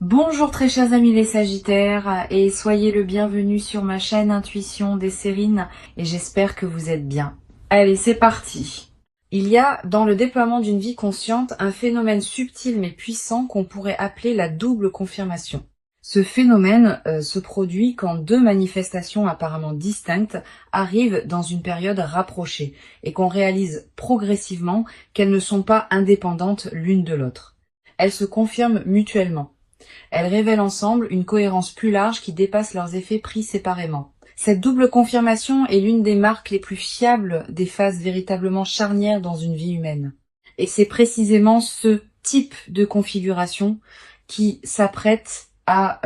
Bonjour très chers amis les Sagittaires et soyez le bienvenu sur ma chaîne Intuition des Sérines et j'espère que vous êtes bien. Allez, c'est parti. Il y a dans le déploiement d'une vie consciente un phénomène subtil mais puissant qu'on pourrait appeler la double confirmation. Ce phénomène se produit quand deux manifestations apparemment distinctes arrivent dans une période rapprochée et qu'on réalise progressivement qu'elles ne sont pas indépendantes l'une de l'autre. Elles se confirment mutuellement. Elles révèlent ensemble une cohérence plus large qui dépasse leurs effets pris séparément. Cette double confirmation est l'une des marques les plus fiables des phases véritablement charnières dans une vie humaine. Et c'est précisément ce type de configuration qui s'apprête à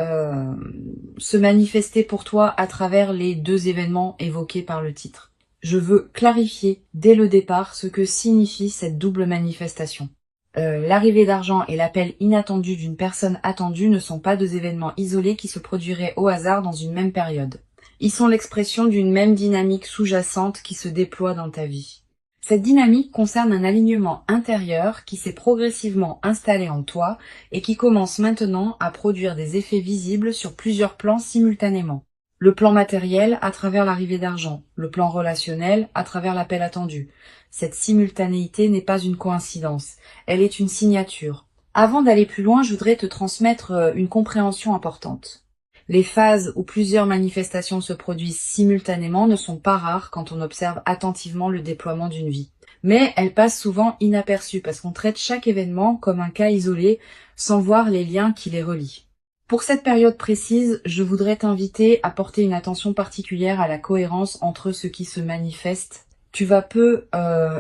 se manifester pour toi à travers les deux événements évoqués par le titre. Je veux clarifier dès le départ ce que signifie cette double manifestation. L'arrivée d'argent et l'appel inattendu d'une personne attendue ne sont pas deux événements isolés qui se produiraient au hasard dans une même période. Ils sont l'expression d'une même dynamique sous-jacente qui se déploie dans ta vie. Cette dynamique concerne un alignement intérieur qui s'est progressivement installé en toi et qui commence maintenant à produire des effets visibles sur plusieurs plans simultanément. Le plan matériel à travers l'arrivée d'argent, le plan relationnel à travers l'appel attendu. Cette simultanéité n'est pas une coïncidence, elle est une signature. Avant d'aller plus loin, je voudrais te transmettre une compréhension importante. Les phases où plusieurs manifestations se produisent simultanément ne sont pas rares quand on observe attentivement le déploiement d'une vie. Mais elles passent souvent inaperçues parce qu'on traite chaque événement comme un cas isolé sans voir les liens qui les relient. Pour cette période précise, je voudrais t'inviter à porter une attention particulière à la cohérence entre ce qui se manifeste. Tu vas peu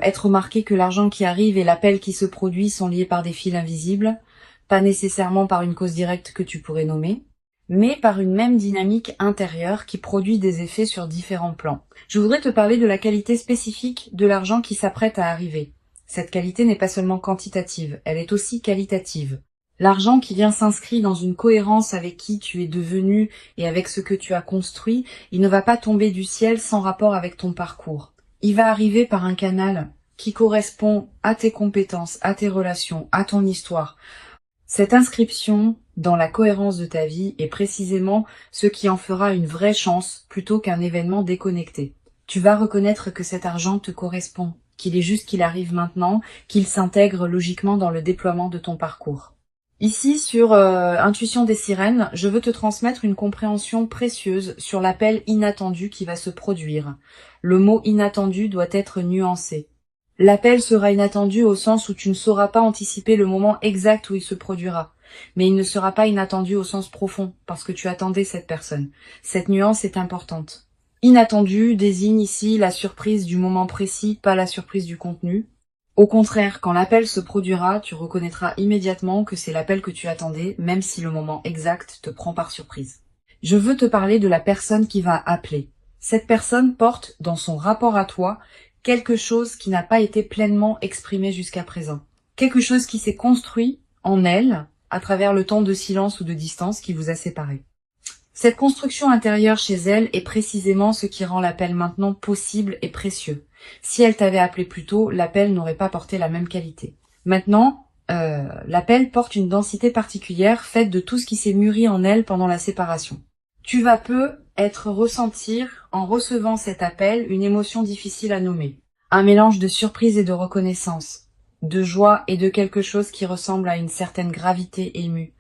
être remarqué que l'argent qui arrive et l'appel qui se produit sont liés par des fils invisibles, pas nécessairement par une cause directe que tu pourrais nommer, mais par une même dynamique intérieure qui produit des effets sur différents plans. Je voudrais te parler de la qualité spécifique de l'argent qui s'apprête à arriver. Cette qualité n'est pas seulement quantitative, elle est aussi qualitative. L'argent qui vient s'inscrit dans une cohérence avec qui tu es devenu et avec ce que tu as construit, il ne va pas tomber du ciel sans rapport avec ton parcours. Il va arriver par un canal qui correspond à tes compétences, à tes relations, à ton histoire. Cette inscription dans la cohérence de ta vie est précisément ce qui en fera une vraie chance plutôt qu'un événement déconnecté. Tu vas reconnaître que cet argent te correspond, qu'il est juste qu'il arrive maintenant, qu'il s'intègre logiquement dans le déploiement de ton parcours. Ici, sur Intuition des Sirènes, je veux te transmettre une compréhension précieuse sur l'appel inattendu qui va se produire. Le mot inattendu doit être nuancé. L'appel sera inattendu au sens où tu ne sauras pas anticiper le moment exact où il se produira. Mais il ne sera pas inattendu au sens profond, parce que tu attendais cette personne. Cette nuance est importante. Inattendu désigne ici la surprise du moment précis, pas la surprise du contenu. Au contraire, quand l'appel se produira, tu reconnaîtras immédiatement que c'est l'appel que tu attendais, même si le moment exact te prend par surprise. Je veux te parler de la personne qui va appeler. Cette personne porte, dans son rapport à toi, quelque chose qui n'a pas été pleinement exprimé jusqu'à présent. Quelque chose qui s'est construit en elle, à travers le temps de silence ou de distance qui vous a séparés. Cette construction intérieure chez elle est précisément ce qui rend l'appel maintenant possible et précieux. Si elle t'avait appelé plus tôt, l'appel n'aurait pas porté la même qualité. Maintenant, l'appel porte une densité particulière faite de tout ce qui s'est mûri en elle pendant la séparation. Tu vas ressentir, en recevant cet appel, une émotion difficile à nommer. Un mélange de surprise et de reconnaissance, de joie et de quelque chose qui ressemble à une certaine gravité émue.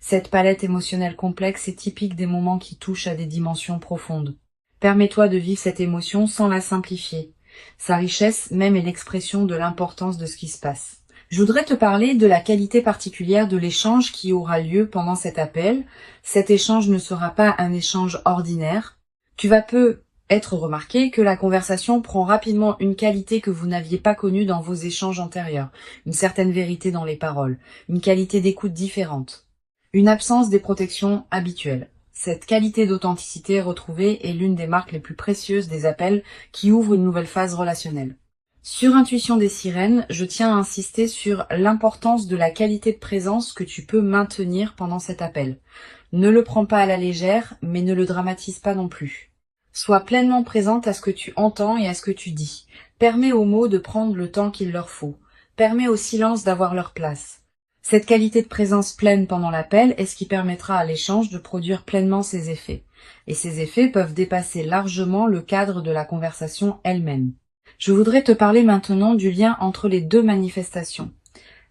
Cette palette émotionnelle complexe est typique des moments qui touchent à des dimensions profondes. Permets-toi de vivre cette émotion sans la simplifier. Sa richesse même est l'expression de l'importance de ce qui se passe. Je voudrais te parler de la qualité particulière de l'échange qui aura lieu pendant cet appel. Cet échange ne sera pas un échange ordinaire. Tu vas peu être remarqué que la conversation prend rapidement une qualité que vous n'aviez pas connue dans vos échanges antérieurs. Une certaine vérité dans les paroles, une qualité d'écoute différente. Une absence des protections habituelles. Cette qualité d'authenticité retrouvée est l'une des marques les plus précieuses des appels qui ouvrent une nouvelle phase relationnelle. Sur Intuition des Sirènes, je tiens à insister sur l'importance de la qualité de présence que tu peux maintenir pendant cet appel. Ne le prends pas à la légère, mais ne le dramatise pas non plus. Sois pleinement présente à ce que tu entends et à ce que tu dis. Permets aux mots de prendre le temps qu'il leur faut. Permets au silence d'avoir leur place. Cette qualité de présence pleine pendant l'appel est ce qui permettra à l'échange de produire pleinement ses effets. Et ces effets peuvent dépasser largement le cadre de la conversation elle-même. Je voudrais te parler maintenant du lien entre les deux manifestations.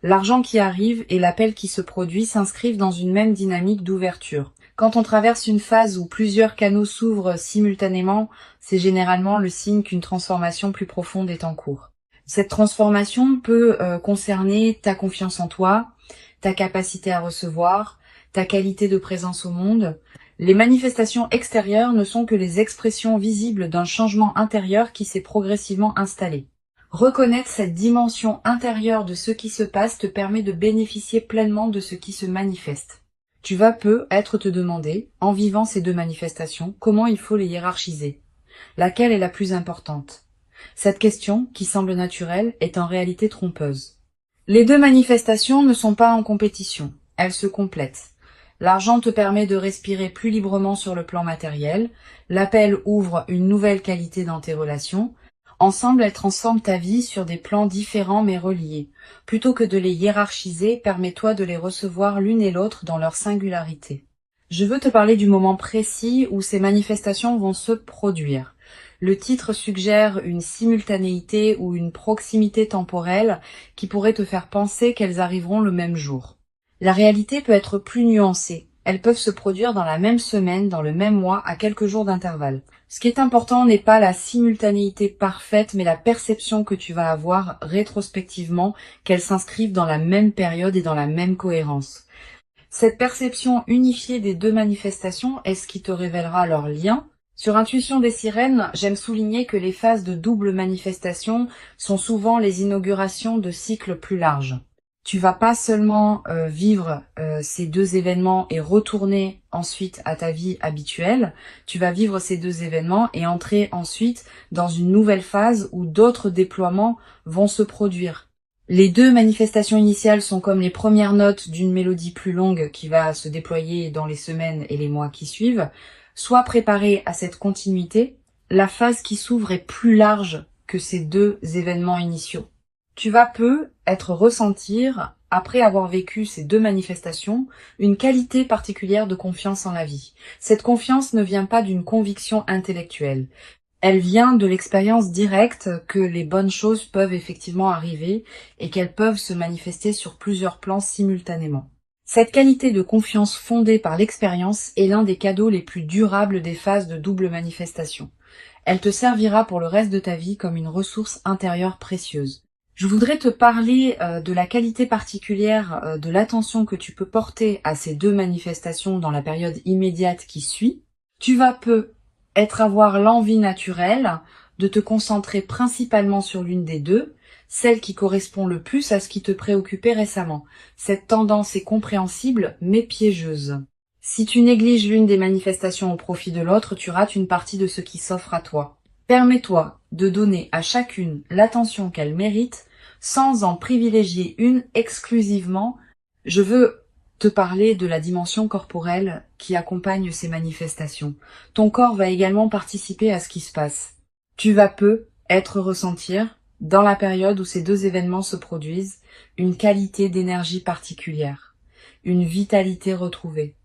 L'argent qui arrive et l'appel qui se produit s'inscrivent dans une même dynamique d'ouverture. Quand on traverse une phase où plusieurs canaux s'ouvrent simultanément, c'est généralement le signe qu'une transformation plus profonde est en cours. Cette transformation peut concerner ta confiance en toi, ta capacité à recevoir, ta qualité de présence au monde. Les manifestations extérieures ne sont que les expressions visibles d'un changement intérieur qui s'est progressivement installé. Reconnaître cette dimension intérieure de ce qui se passe te permet de bénéficier pleinement de ce qui se manifeste. Tu vas peut-être te demander, en vivant ces deux manifestations, comment il faut les hiérarchiser. Laquelle est la plus importante? Cette question, qui semble naturelle, est en réalité trompeuse. Les deux manifestations ne sont pas en compétition, elles se complètent. L'argent te permet de respirer plus librement sur le plan matériel, l'appel ouvre une nouvelle qualité dans tes relations. Ensemble, elles transforment ta vie sur des plans différents mais reliés. Plutôt que de les hiérarchiser, permets-toi de les recevoir l'une et l'autre dans leur singularité. Je veux te parler du moment précis où ces manifestations vont se produire. Le titre suggère une simultanéité ou une proximité temporelle qui pourrait te faire penser qu'elles arriveront le même jour. La réalité peut être plus nuancée. Elles peuvent se produire dans la même semaine, dans le même mois, à quelques jours d'intervalle. Ce qui est important n'est pas la simultanéité parfaite, mais la perception que tu vas avoir rétrospectivement qu'elles s'inscrivent dans la même période et dans la même cohérence. Cette perception unifiée des deux manifestations est ce qui te révélera leur lien. Sur Intuition des sirènes, j'aime souligner que les phases de double manifestation sont souvent les inaugurations de cycles plus larges. Tu vas pas seulement vivre ces deux événements et retourner ensuite à ta vie habituelle, tu vas vivre ces deux événements et entrer ensuite dans une nouvelle phase où d'autres déploiements vont se produire. Les deux manifestations initiales sont comme les premières notes d'une mélodie plus longue qui va se déployer dans les semaines et les mois qui suivent. Sois préparé à cette continuité, la phase qui s'ouvre est plus large que ces deux événements initiaux. Tu vas peut-être ressentir, après avoir vécu ces deux manifestations, une qualité particulière de confiance en la vie. Cette confiance ne vient pas d'une conviction intellectuelle. Elle vient de l'expérience directe que les bonnes choses peuvent effectivement arriver et qu'elles peuvent se manifester sur plusieurs plans simultanément. Cette qualité de confiance fondée par l'expérience est l'un des cadeaux les plus durables des phases de double manifestation. Elle te servira pour le reste de ta vie comme une ressource intérieure précieuse. Je voudrais te parler de la qualité particulière de l'attention que tu peux porter à ces deux manifestations dans la période immédiate qui suit. Tu vas avoir l'envie naturelle de te concentrer principalement sur l'une des deux, celle qui correspond le plus à ce qui te préoccupait récemment. Cette tendance est compréhensible mais piégeuse. Si tu négliges l'une des manifestations au profit de l'autre, tu rates une partie de ce qui s'offre à toi. Permets-toi de donner à chacune l'attention qu'elle mérite sans en privilégier une exclusivement. Je veux te parler de la dimension corporelle qui accompagne ces manifestations. Ton corps va également participer à ce qui se passe. Tu vas ressentir, dans la période où ces deux événements se produisent, une qualité d'énergie particulière, une vitalité retrouvée,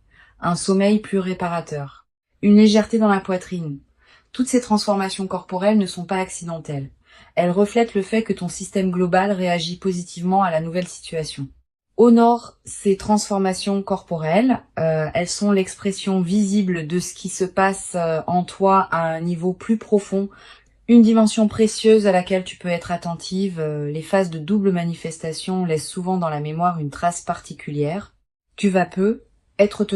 un sommeil plus réparateur, une légèreté dans la poitrine. Toutes ces transformations corporelles ne sont pas accidentelles. Elles reflètent le fait que ton système global réagit positivement à la nouvelle situation. Honore ces transformations corporelles, elles sont l'expression visible de ce qui se passe en toi à un niveau plus profond, une dimension précieuse à laquelle tu peux être attentive. Les phases de double manifestation laissent souvent dans la mémoire une trace particulière. Tu vas te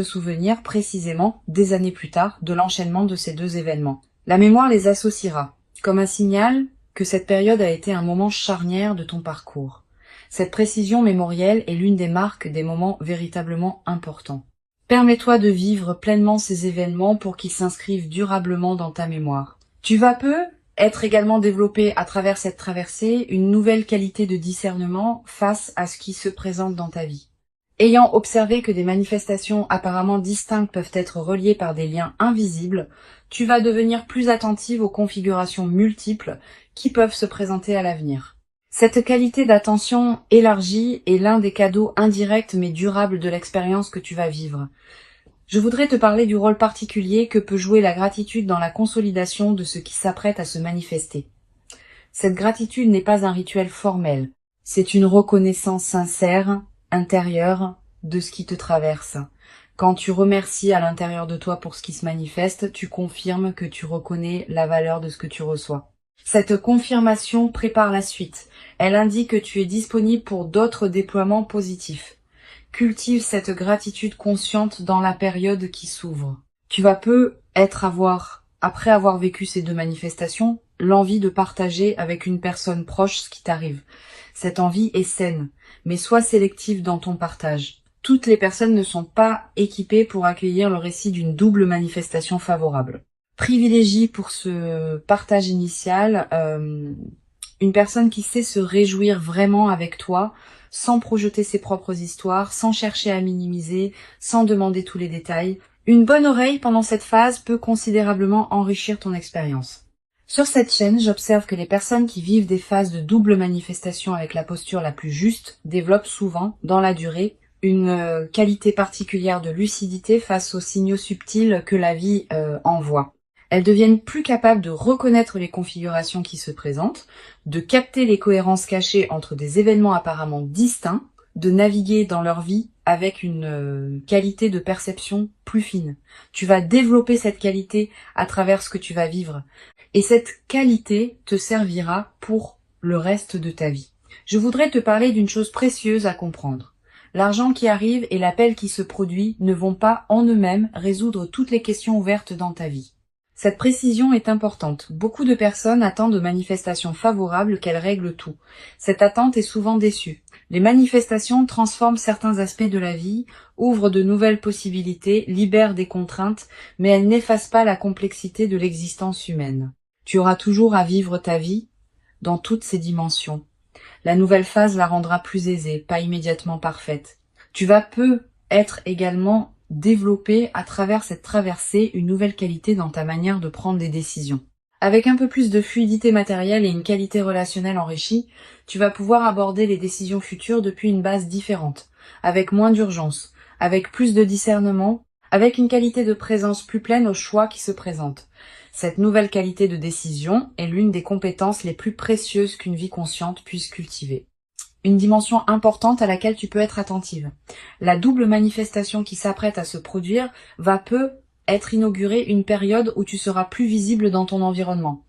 souvenir précisément, des années plus tard, de l'enchaînement de ces deux événements. La mémoire les associera, comme un signal que cette période a été un moment charnière de ton parcours. Cette précision mémorielle est l'une des marques des moments véritablement importants. Permets-toi de vivre pleinement ces événements pour qu'ils s'inscrivent durablement dans ta mémoire. Tu vas être également développé à travers cette traversée une nouvelle qualité de discernement face à ce qui se présente dans ta vie. Ayant observé que des manifestations apparemment distinctes peuvent être reliées par des liens invisibles, tu vas devenir plus attentive aux configurations multiples qui peuvent se présenter à l'avenir. Cette qualité d'attention élargie est l'un des cadeaux indirects mais durables de l'expérience que tu vas vivre. Je voudrais te parler du rôle particulier que peut jouer la gratitude dans la consolidation de ce qui s'apprête à se manifester. Cette gratitude n'est pas un rituel formel, c'est une reconnaissance sincère, intérieure, de ce qui te traverse. Quand tu remercies à l'intérieur de toi pour ce qui se manifeste, tu confirmes que tu reconnais la valeur de ce que tu reçois. Cette confirmation prépare la suite. Elle indique que tu es disponible pour d'autres déploiements positifs. Cultive cette gratitude consciente dans la période qui s'ouvre. Tu vas après avoir vécu ces deux manifestations, l'envie de partager avec une personne proche ce qui t'arrive. Cette envie est saine, mais sois sélectif dans ton partage. Toutes les personnes ne sont pas équipées pour accueillir le récit d'une double manifestation favorable. Privilégie pour ce partage initial une personne qui sait se réjouir vraiment avec toi, sans projeter ses propres histoires, sans chercher à minimiser, sans demander tous les détails. Une bonne oreille pendant cette phase peut considérablement enrichir ton expérience. Sur cette chaîne, j'observe que les personnes qui vivent des phases de double manifestation avec la posture la plus juste développent souvent, dans la durée, une qualité particulière de lucidité face aux signaux subtils que la vie envoie. Elles deviennent plus capables de reconnaître les configurations qui se présentent, de capter les cohérences cachées entre des événements apparemment distincts, de naviguer dans leur vie avec une qualité de perception plus fine. Tu vas développer cette qualité à travers ce que tu vas vivre. Et cette qualité te servira pour le reste de ta vie. Je voudrais te parler d'une chose précieuse à comprendre. L'argent qui arrive et l'appel qui se produit ne vont pas en eux-mêmes résoudre toutes les questions ouvertes dans ta vie. Cette précision est importante. Beaucoup de personnes attendent de manifestations favorables qu'elles règlent tout. Cette attente est souvent déçue. Les manifestations transforment certains aspects de la vie, ouvrent de nouvelles possibilités, libèrent des contraintes, mais elles n'effacent pas la complexité de l'existence humaine. Tu auras toujours à vivre ta vie dans toutes ses dimensions. La nouvelle phase la rendra plus aisée, pas immédiatement parfaite. Tu vas être également développer à travers cette traversée une nouvelle qualité dans ta manière de prendre des décisions. Avec un peu plus de fluidité matérielle et une qualité relationnelle enrichie, tu vas pouvoir aborder les décisions futures depuis une base différente, avec moins d'urgence, avec plus de discernement, avec une qualité de présence plus pleine aux choix qui se présentent. Cette nouvelle qualité de décision est l'une des compétences les plus précieuses qu'une vie consciente puisse cultiver. Une dimension importante à laquelle tu peux être attentive. La double manifestation qui s'apprête à se produire va être inaugurée une période où tu seras plus visible dans ton environnement.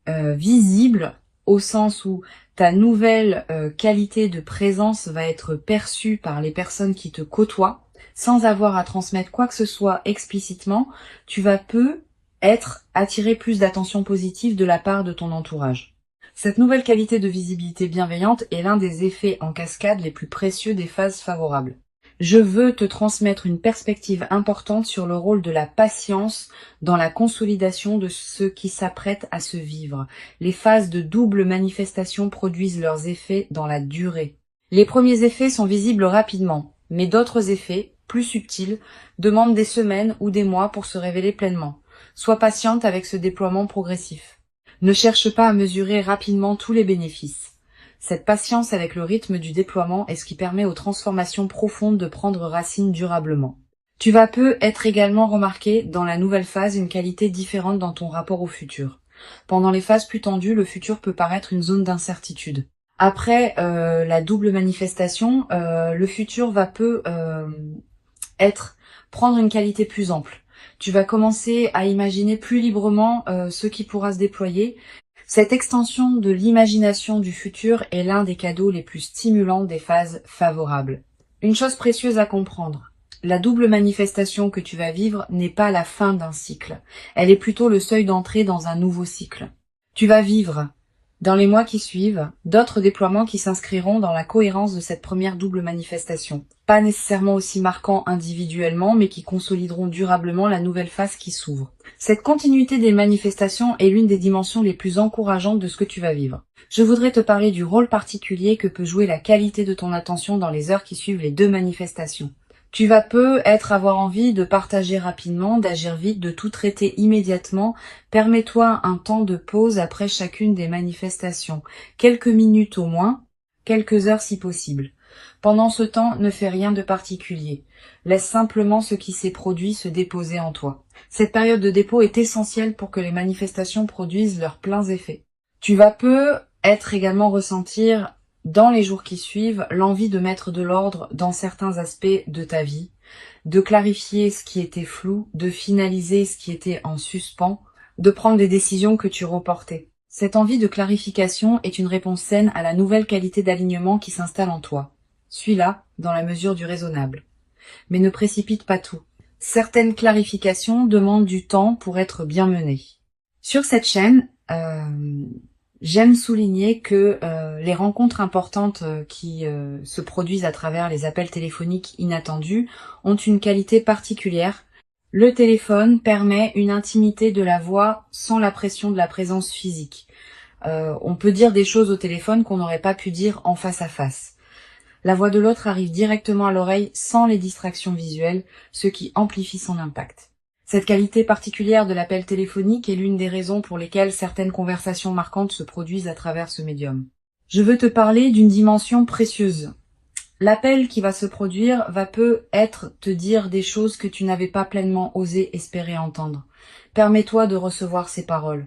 Visible au sens où ta nouvelle qualité de présence va être perçue par les personnes qui te côtoient, sans avoir à transmettre quoi que ce soit explicitement, tu vas attirer plus d'attention positive de la part de ton entourage. Cette nouvelle qualité de visibilité bienveillante est l'un des effets en cascade les plus précieux des phases favorables. Je veux te transmettre une perspective importante sur le rôle de la patience dans la consolidation de ce qui s'apprête à se vivre. Les phases de double manifestation produisent leurs effets dans la durée. Les premiers effets sont visibles rapidement, mais d'autres effets, plus subtils, demandent des semaines ou des mois pour se révéler pleinement. Sois patiente avec ce déploiement progressif. Ne cherche pas à mesurer rapidement tous les bénéfices. Cette patience avec le rythme du déploiement est ce qui permet aux transformations profondes de prendre racine durablement. Tu vas être également remarquer dans la nouvelle phase une qualité différente dans ton rapport au futur. Pendant les phases plus tendues, le futur peut paraître une zone d'incertitude. Après la double manifestation, le futur va prendre une qualité plus ample. Tu vas commencer à imaginer plus librement ce qui pourra se déployer. Cette extension de l'imagination du futur est l'un des cadeaux les plus stimulants des phases favorables. Une chose précieuse à comprendre, la double manifestation que tu vas vivre n'est pas la fin d'un cycle. Elle est plutôt le seuil d'entrée dans un nouveau cycle. Tu vas vivre, dans les mois qui suivent, d'autres déploiements qui s'inscriront dans la cohérence de cette première double manifestation. Pas nécessairement aussi marquants individuellement, mais qui consolideront durablement la nouvelle phase qui s'ouvre. Cette continuité des manifestations est l'une des dimensions les plus encourageantes de ce que tu vas vivre. Je voudrais te parler du rôle particulier que peut jouer la qualité de ton attention dans les heures qui suivent les deux manifestations. Tu vas peut-être avoir envie de partager rapidement, d'agir vite, de tout traiter immédiatement. Permets-toi un temps de pause après chacune des manifestations. Quelques minutes au moins, quelques heures si possible. Pendant ce temps, ne fais rien de particulier. Laisse simplement ce qui s'est produit se déposer en toi. Cette période de dépôt est essentielle pour que les manifestations produisent leurs pleins effets. Tu vas peut-être également ressentir dans les jours qui suivent l'envie de mettre de l'ordre dans certains aspects de ta vie, de clarifier ce qui était flou, de finaliser ce qui était en suspens, de prendre des décisions que tu reportais. Cette envie de clarification est une réponse saine à la nouvelle qualité d'alignement qui s'installe en toi. Suis-la dans la mesure du raisonnable. Mais ne précipite pas tout. Certaines clarifications demandent du temps pour être bien menées. Sur cette chaîne, j'aime souligner que les rencontres importantes qui se produisent à travers les appels téléphoniques inattendus ont une qualité particulière. Le téléphone permet une intimité de la voix sans la pression de la présence physique. On peut dire des choses au téléphone qu'on n'aurait pas pu dire en face à face. La voix de l'autre arrive directement à l'oreille sans les distractions visuelles, ce qui amplifie son impact. Cette qualité particulière de l'appel téléphonique est l'une des raisons pour lesquelles certaines conversations marquantes se produisent à travers ce médium. Je veux te parler d'une dimension précieuse. L'appel qui va se produire va peut-être te dire des choses que tu n'avais pas pleinement osé espérer entendre. Permets-toi de recevoir ces paroles.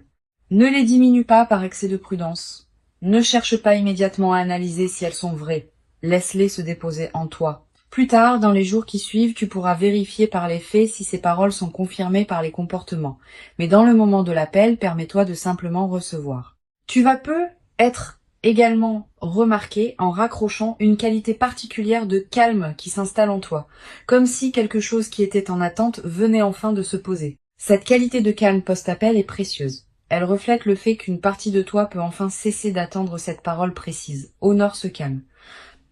Ne les diminue pas par excès de prudence. Ne cherche pas immédiatement à analyser si elles sont vraies. Laisse-les se déposer en toi. Plus tard, dans les jours qui suivent, tu pourras vérifier par les faits si ces paroles sont confirmées par les comportements. Mais dans le moment de l'appel, permets-toi de simplement recevoir. Tu vas peut-être également remarquer en raccrochant une qualité particulière de calme qui s'installe en toi, comme si quelque chose qui était en attente venait enfin de se poser. Cette qualité de calme post-appel est précieuse. Elle reflète le fait qu'une partie de toi peut enfin cesser d'attendre cette parole précise. Honore ce calme.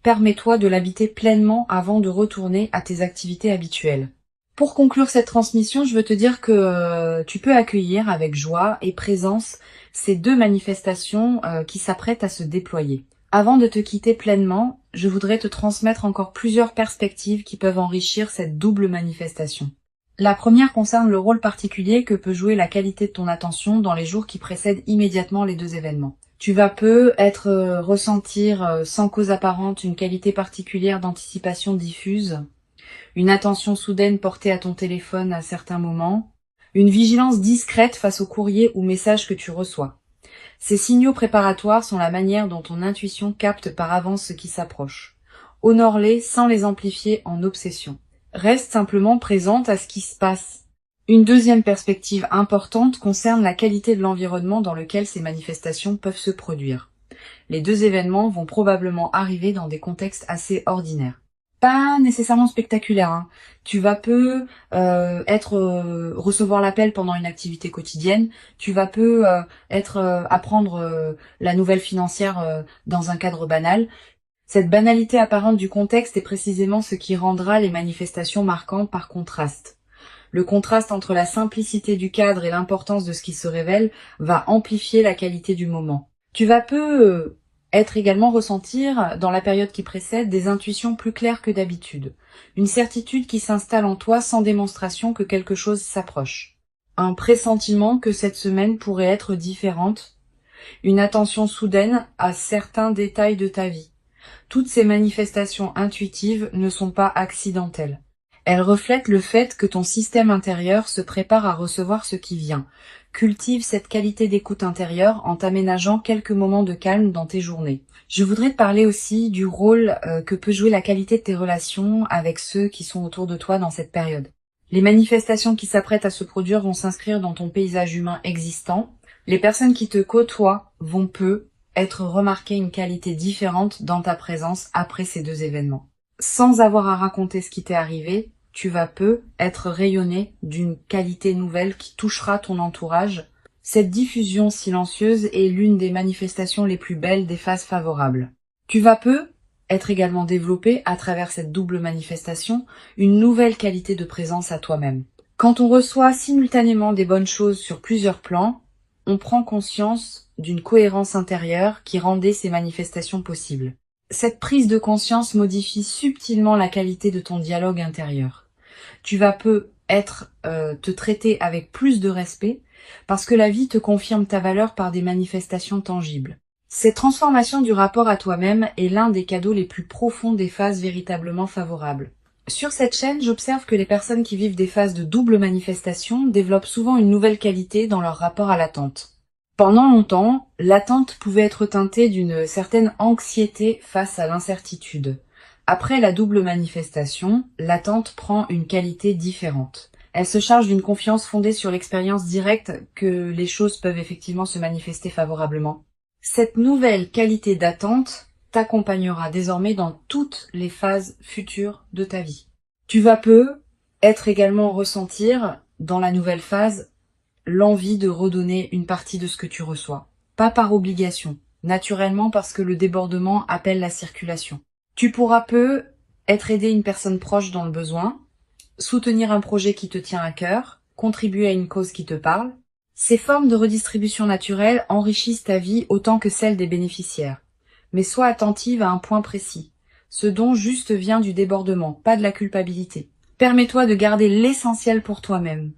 Permets-toi de l'habiter pleinement avant de retourner à tes activités habituelles. Pour conclure cette transmission, je veux te dire que tu peux accueillir avec joie et présence ces deux manifestations qui s'apprêtent à se déployer. Avant de te quitter pleinement, je voudrais te transmettre encore plusieurs perspectives qui peuvent enrichir cette double manifestation. La première concerne le rôle particulier que peut jouer la qualité de ton attention dans les jours qui précèdent immédiatement les deux événements. Tu vas peut-être ressentir sans cause apparente une qualité particulière d'anticipation diffuse, une attention soudaine portée à ton téléphone à certains moments, une vigilance discrète face aux courriers ou messages que tu reçois. Ces signaux préparatoires sont la manière dont ton intuition capte par avance ce qui s'approche. Honore-les sans les amplifier en obsession. Reste simplement présente à ce qui se passe. Une deuxième perspective importante concerne la qualité de l'environnement dans lequel ces manifestations peuvent se produire. Les deux événements vont probablement arriver dans des contextes assez ordinaires. Pas nécessairement spectaculaires, hein. Tu vas recevoir l'appel pendant une activité quotidienne. Tu vas apprendre la nouvelle financière dans un cadre banal. Cette banalité apparente du contexte est précisément ce qui rendra les manifestations marquantes par contraste. Le contraste entre la simplicité du cadre et l'importance de ce qui se révèle va amplifier la qualité du moment. Tu vas être également ressentir, dans la période qui précède, des intuitions plus claires que d'habitude. Une certitude qui s'installe en toi sans démonstration que quelque chose s'approche. Un pressentiment que cette semaine pourrait être différente. Une attention soudaine à certains détails de ta vie. Toutes ces manifestations intuitives ne sont pas accidentelles. Elles reflètent le fait que ton système intérieur se prépare à recevoir ce qui vient. Cultive cette qualité d'écoute intérieure en t'aménageant quelques moments de calme dans tes journées. Je voudrais te parler aussi du rôle que peut jouer la qualité de tes relations avec ceux qui sont autour de toi dans cette période. Les manifestations qui s'apprêtent à se produire vont s'inscrire dans ton paysage humain existant. Les personnes qui te côtoient vont être remarquer une qualité différente dans ta présence après ces deux événements. Sans avoir à raconter ce qui t'est arrivé, tu vas être rayonné d'une qualité nouvelle qui touchera ton entourage. Cette diffusion silencieuse est l'une des manifestations les plus belles des phases favorables. Tu vas être également développé, à travers cette double manifestation, une nouvelle qualité de présence à toi-même. Quand on reçoit simultanément des bonnes choses sur plusieurs plans, on prend conscience d'une cohérence intérieure qui rendait ces manifestations possibles. Cette prise de conscience modifie subtilement la qualité de ton dialogue intérieur. Tu vas te traiter avec plus de respect parce que la vie te confirme ta valeur par des manifestations tangibles. Cette transformation du rapport à toi-même est l'un des cadeaux les plus profonds des phases véritablement favorables. Sur cette chaîne, j'observe que les personnes qui vivent des phases de double manifestation développent souvent une nouvelle qualité dans leur rapport à l'attente. Pendant longtemps, l'attente pouvait être teintée d'une certaine anxiété face à l'incertitude. Après la double manifestation, l'attente prend une qualité différente. Elle se charge d'une confiance fondée sur l'expérience directe que les choses peuvent effectivement se manifester favorablement. Cette nouvelle qualité d'attente t'accompagnera désormais dans toutes les phases futures de ta vie. Tu vas être également ressentir, dans la nouvelle phase, l'envie de redonner une partie de ce que tu reçois. Pas par obligation, naturellement parce que le débordement appelle la circulation. Tu pourras être aidé une personne proche dans le besoin, soutenir un projet qui te tient à cœur, contribuer à une cause qui te parle. Ces formes de redistribution naturelle enrichissent ta vie autant que celle des bénéficiaires. Mais sois attentive à un point précis. Ce don juste vient du débordement, pas de la culpabilité. Permets-toi de garder l'essentiel pour toi-même.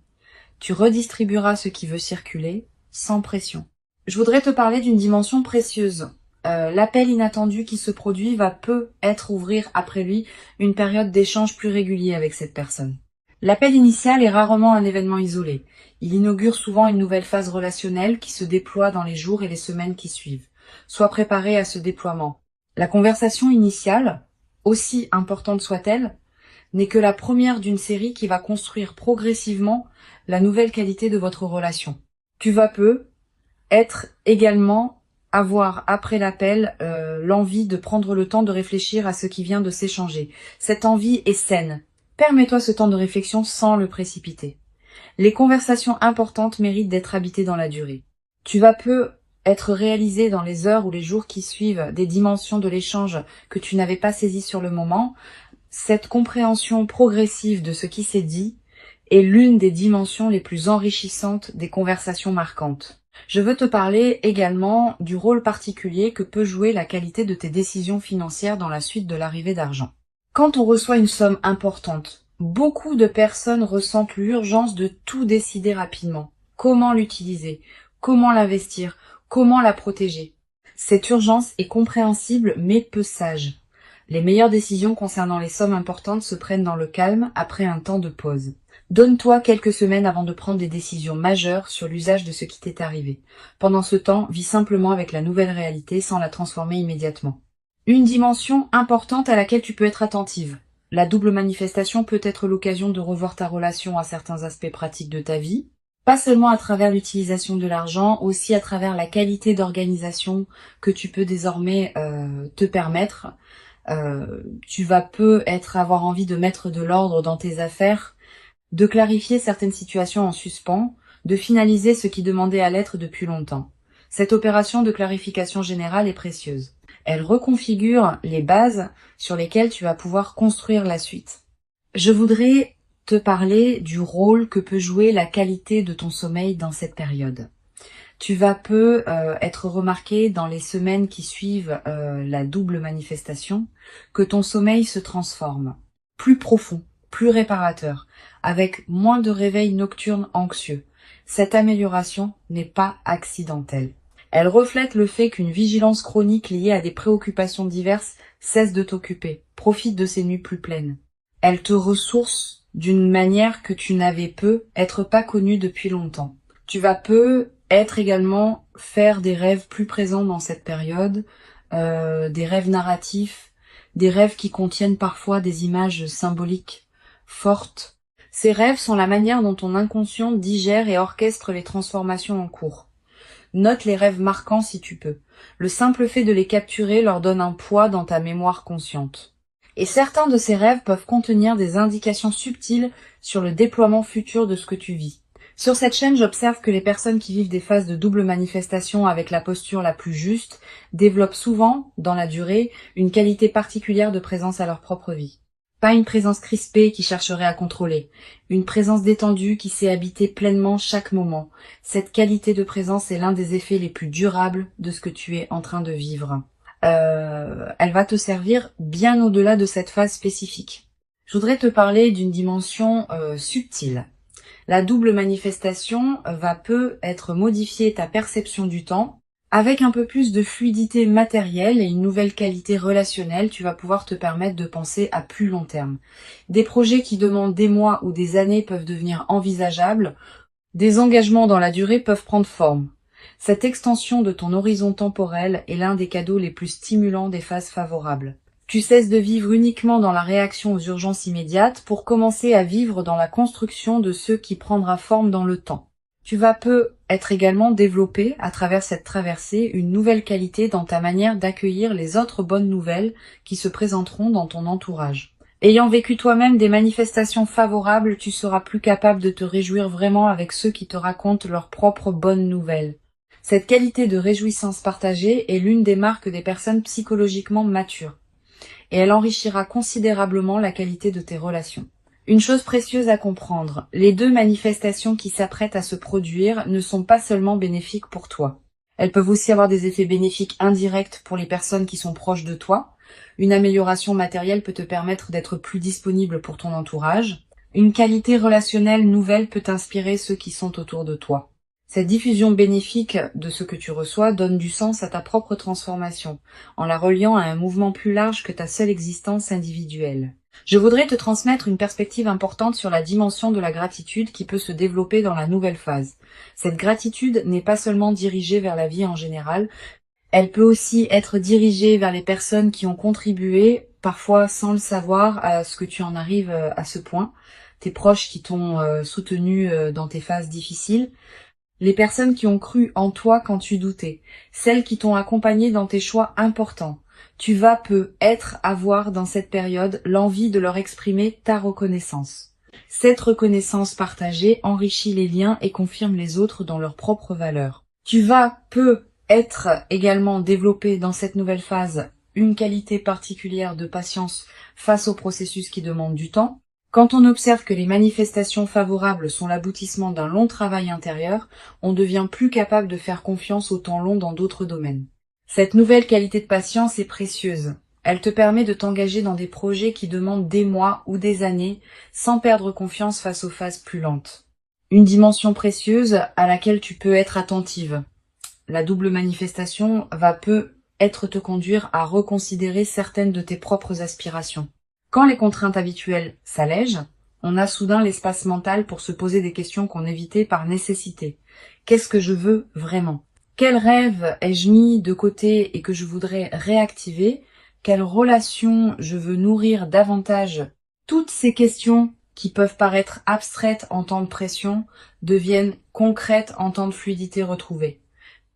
Tu redistribueras ce qui veut circuler, sans pression. Je voudrais te parler d'une dimension précieuse. L'appel inattendu qui se produit va être ouvrir après lui une période d'échange plus régulier avec cette personne. L'appel initial est rarement un événement isolé. Il inaugure souvent une nouvelle phase relationnelle qui se déploie dans les jours et les semaines qui suivent. Sois préparé à ce déploiement. La conversation initiale, aussi importante soit-elle, n'est que la première d'une série qui va construire progressivement la nouvelle qualité de votre relation. Tu vas avoir après l'appel l'envie de prendre le temps de réfléchir à ce qui vient de s'échanger. Cette envie est saine. Permets-toi ce temps de réflexion sans le précipiter. Les conversations importantes méritent d'être habitées dans la durée. Tu vas être réalisé dans les heures ou les jours qui suivent des dimensions de l'échange que tu n'avais pas saisies sur le moment. Cette compréhension progressive de ce qui s'est dit est l'une des dimensions les plus enrichissantes des conversations marquantes. Je veux te parler également du rôle particulier que peut jouer la qualité de tes décisions financières dans la suite de l'arrivée d'argent. Quand on reçoit une somme importante, beaucoup de personnes ressentent l'urgence de tout décider rapidement. Comment l'utiliser? Comment l'investir? Comment la protéger? Cette urgence est compréhensible mais peu sage. Les meilleures décisions concernant les sommes importantes se prennent dans le calme après un temps de pause. Donne-toi quelques semaines avant de prendre des décisions majeures sur l'usage de ce qui t'est arrivé. Pendant ce temps, vis simplement avec la nouvelle réalité sans la transformer immédiatement. Une dimension importante à laquelle tu peux être attentive. La double manifestation peut être l'occasion de revoir ta relation à certains aspects pratiques de ta vie, pas seulement à travers l'utilisation de l'argent, aussi à travers la qualité d'organisation que tu peux désormais te permettre. Tu vas avoir envie de mettre de l'ordre dans tes affaires, de clarifier certaines situations en suspens, de finaliser ce qui demandait à l'être depuis longtemps. Cette opération de clarification générale est précieuse. Elle reconfigure les bases sur lesquelles tu vas pouvoir construire la suite. Je voudrais te parler du rôle que peut jouer la qualité de ton sommeil dans cette période. Tu vas être remarqué dans les semaines qui suivent la double manifestation que ton sommeil se transforme, plus profond, plus réparateur, avec moins de réveils nocturnes anxieux. Cette amélioration n'est pas accidentelle. Elle reflète le fait qu'une vigilance chronique liée à des préoccupations diverses cesse de t'occuper, profite de ces nuits plus pleines. Elle te ressource d'une manière que tu n'avais être pas connue depuis longtemps. Tu vas être également faire des rêves plus présents dans cette période, des rêves narratifs, des rêves qui contiennent parfois des images symboliques fortes. Ces rêves sont la manière dont ton inconscient digère et orchestre les transformations en cours. Note les rêves marquants si tu peux. Le simple fait de les capturer leur donne un poids dans ta mémoire consciente. Et certains de ces rêves peuvent contenir des indications subtiles sur le déploiement futur de ce que tu vis. Sur cette chaîne, j'observe que les personnes qui vivent des phases de double manifestation avec la posture la plus juste développent souvent, dans la durée, une qualité particulière de présence à leur propre vie. Pas une présence crispée qui chercherait à contrôler, une présence détendue qui sait habiter pleinement chaque moment. Cette qualité de présence est l'un des effets les plus durables de ce que tu es en train de vivre. elle va te servir bien au-delà de cette phase spécifique. Je voudrais te parler d'une dimension subtile. La double manifestation va peu être modifier ta perception du temps. Avec un peu plus de fluidité matérielle et une nouvelle qualité relationnelle, tu vas pouvoir te permettre de penser à plus long terme. Des projets qui demandent des mois ou des années peuvent devenir envisageables. Des engagements dans la durée peuvent prendre forme. Cette extension de ton horizon temporel est l'un des cadeaux les plus stimulants des phases favorables. Tu cesses de vivre uniquement dans la réaction aux urgences immédiates pour commencer à vivre dans la construction de ce qui prendra forme dans le temps. Tu vas peu être également développé à travers cette traversée une nouvelle qualité dans ta manière d'accueillir les autres bonnes nouvelles qui se présenteront dans ton entourage. Ayant vécu toi-même des manifestations favorables, tu seras plus capable de te réjouir vraiment avec ceux qui te racontent leurs propres bonnes nouvelles. Cette qualité de réjouissance partagée est l'une des marques des personnes psychologiquement matures, et elle enrichira considérablement la qualité de tes relations. Une chose précieuse à comprendre, les deux manifestations qui s'apprêtent à se produire ne sont pas seulement bénéfiques pour toi. Elles peuvent aussi avoir des effets bénéfiques indirects pour les personnes qui sont proches de toi. Une amélioration matérielle peut te permettre d'être plus disponible pour ton entourage. Une qualité relationnelle nouvelle peut inspirer ceux qui sont autour de toi. Cette diffusion bénéfique de ce que tu reçois donne du sens à ta propre transformation, en la reliant à un mouvement plus large que ta seule existence individuelle. Je voudrais te transmettre une perspective importante sur la dimension de la gratitude qui peut se développer dans la nouvelle phase. Cette gratitude n'est pas seulement dirigée vers la vie en général, elle peut aussi être dirigée vers les personnes qui ont contribué, parfois sans le savoir, à ce que tu en arrives à ce point, tes proches qui t'ont soutenu dans tes phases difficiles, les personnes qui ont cru en toi quand tu doutais, celles qui t'ont accompagné dans tes choix importants. Tu vas avoir dans cette période l'envie de leur exprimer ta reconnaissance. Cette reconnaissance partagée enrichit les liens et confirme les autres dans leurs propres valeurs. Tu vas être également développé dans cette nouvelle phase une qualité particulière de patience face au processus qui demande du temps. Quand on observe que les manifestations favorables sont l'aboutissement d'un long travail intérieur, on devient plus capable de faire confiance au temps long dans d'autres domaines. Cette nouvelle qualité de patience est précieuse. Elle te permet de t'engager dans des projets qui demandent des mois ou des années sans perdre confiance face aux phases plus lentes. Une dimension précieuse à laquelle tu peux être attentive. La double manifestation va être te conduire à reconsidérer certaines de tes propres aspirations. Quand les contraintes habituelles s'allègent, on a soudain l'espace mental pour se poser des questions qu'on évitait par nécessité. Qu'est-ce que je veux vraiment ? Quel rêve ai-je mis de côté et que je voudrais réactiver ? Quelle relation je veux nourrir davantage ? Toutes ces questions qui peuvent paraître abstraites en temps de pression deviennent concrètes en temps de fluidité retrouvée.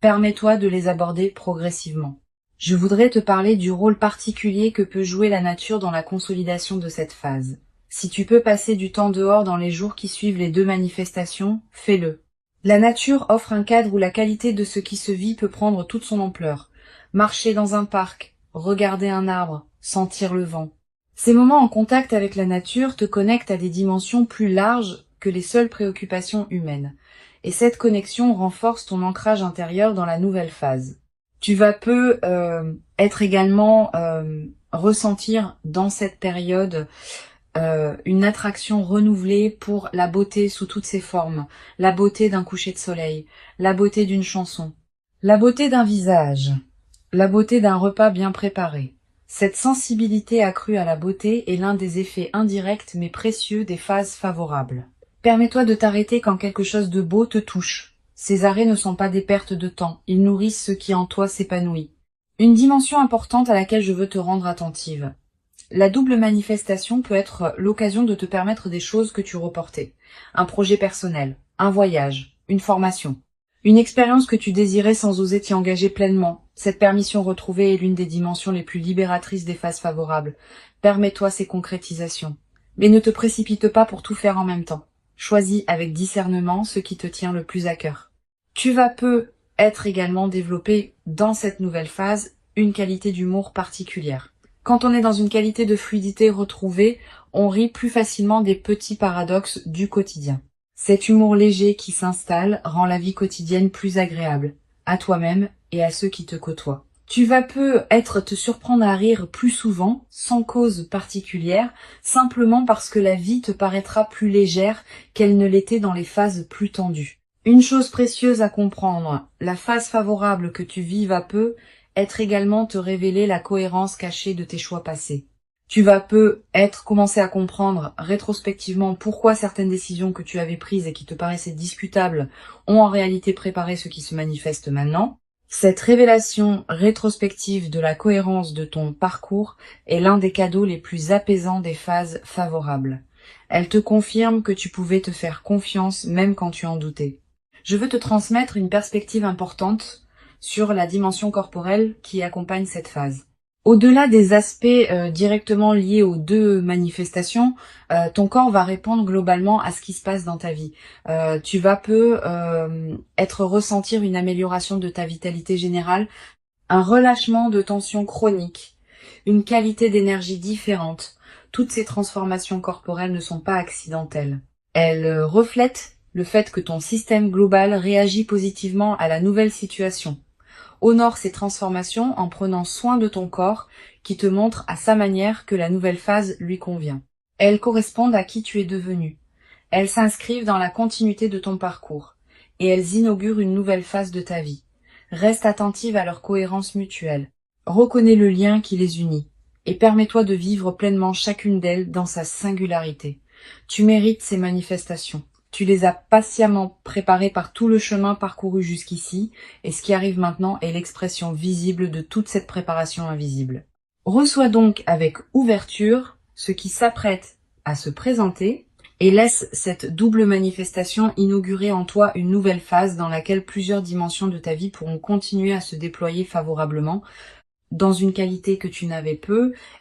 Permets-toi de les aborder progressivement. Je voudrais te parler du rôle particulier que peut jouer la nature dans la consolidation de cette phase. Si tu peux passer du temps dehors dans les jours qui suivent les deux manifestations, fais-le. La nature offre un cadre où la qualité de ce qui se vit peut prendre toute son ampleur. Marcher dans un parc, regarder un arbre, sentir le vent. Ces moments en contact avec la nature te connectent à des dimensions plus larges que les seules préoccupations humaines. Et cette connexion renforce ton ancrage intérieur dans la nouvelle phase. Tu vas être également ressentir dans cette période une attraction renouvelée pour la beauté sous toutes ses formes, la beauté d'un coucher de soleil, la beauté d'une chanson, la beauté d'un visage, la beauté d'un repas bien préparé. Cette sensibilité accrue à la beauté est l'un des effets indirects mais précieux des phases favorables. Permets-toi de t'arrêter quand quelque chose de beau te touche. Ces arrêts ne sont pas des pertes de temps, ils nourrissent ce qui en toi s'épanouit. Une dimension importante à laquelle je veux te rendre attentive. La double manifestation peut être l'occasion de te permettre des choses que tu reportais. Un projet personnel, un voyage, une formation. Une expérience que tu désirais sans oser t'y engager pleinement. Cette permission retrouvée est l'une des dimensions les plus libératrices des phases favorables. Permets-toi ces concrétisations. Mais ne te précipite pas pour tout faire en même temps. Choisis avec discernement ce qui te tient le plus à cœur. Tu vas être également développé dans cette nouvelle phase une qualité d'humour particulière. Quand on est dans une qualité de fluidité retrouvée, on rit plus facilement des petits paradoxes du quotidien. Cet humour léger qui s'installe rend la vie quotidienne plus agréable, à toi-même et à ceux qui te côtoient. Tu vas peut-être te surprendre à rire plus souvent, sans cause particulière, simplement parce que la vie te paraîtra plus légère qu'elle ne l'était dans les phases plus tendues. Une chose précieuse à comprendre, la phase favorable que tu vis va être également te révéler la cohérence cachée de tes choix passés. Tu vas commencer à comprendre rétrospectivement pourquoi certaines décisions que tu avais prises et qui te paraissaient discutables ont en réalité préparé ce qui se manifeste maintenant. Cette révélation rétrospective de la cohérence de ton parcours est l'un des cadeaux les plus apaisants des phases favorables. Elle te confirme que tu pouvais te faire confiance même quand tu en doutais. Je veux te transmettre une perspective importante sur la dimension corporelle qui accompagne cette phase. Au-delà des aspects directement liés aux deux manifestations, ton corps va répondre globalement à ce qui se passe dans ta vie. Tu vas ressentir une amélioration de ta vitalité générale, un relâchement de tension chronique, une qualité d'énergie différente. Toutes ces transformations corporelles ne sont pas accidentelles. Elles reflètent le fait que ton système global réagit positivement à la nouvelle situation. Honore ces transformations en prenant soin de ton corps qui te montre à sa manière que la nouvelle phase lui convient. Elles correspondent à qui tu es devenu. Elles s'inscrivent dans la continuité de ton parcours et elles inaugurent une nouvelle phase de ta vie. Reste attentive à leur cohérence mutuelle. Reconnais le lien qui les unit et permets-toi de vivre pleinement chacune d'elles dans sa singularité. Tu mérites ces manifestations. Tu les as patiemment préparées par tout le chemin parcouru jusqu'ici, et ce qui arrive maintenant est l'expression visible de toute cette préparation invisible. Reçois donc avec ouverture ce qui s'apprête à se présenter, et laisse cette double manifestation inaugurer en toi une nouvelle phase dans laquelle plusieurs dimensions de ta vie pourront continuer à se déployer favorablement, dans une qualité que tu n'avais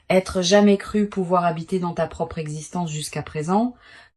être jamais cru pouvoir habiter dans ta propre existence jusqu'à présent,